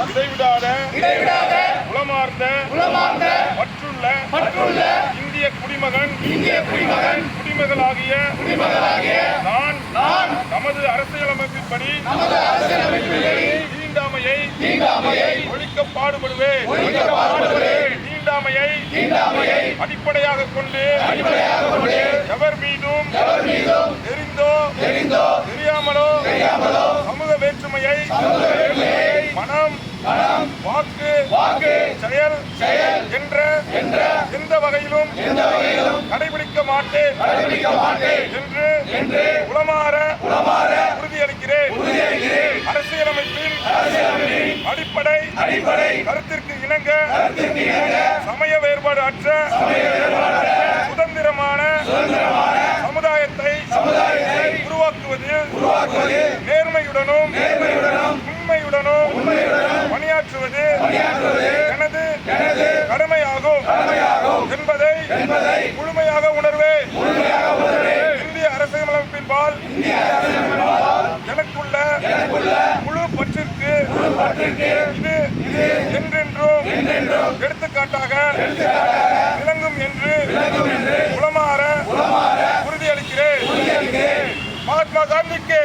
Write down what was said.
இடைவிடாத உளமார்ந்த மற்றுள்ள இந்திய குடிமகன் குடிமகளாகிய நான் நமது அரசியலமைப்பின்படி தீண்டாமையை ஒழிக்க பாடுபடுவேன். தீண்டாமையை அடிப்படையாக கொண்டு எவர் மீதும் தெரிந்தோ தெரியாமலோ சமூக வேற்றுமையை மனம் வாக்கு செயல் என்ற எந்த வகையிலும் கடைபிடிக்க மாட்டேன் என்று உளமாற உறுதியளிக்கிறேன். அரசியலமைப்பின் அடிப்படை கருத்திற்கு இணங்க சமய வேறுபாடு அற்ற சுதந்திரமான சமுதாயத்தை உருவாக்குவதில் நேர்மையுடனும் உண்மையுடனும் பணியாற்றுவது எனது கடமையாகும் என்பதை முழுமையாக உணர்வேன். இந்திய அரசியலமைப்பின்பால் எனக்குள்ள முழு பற்றிற்கு இது என்றென்றும் எடுத்துக்காட்டாக விளங்கும் என்று உளமாற உறுதியளிக்கிறேன். மகாத்மா காந்திக்கு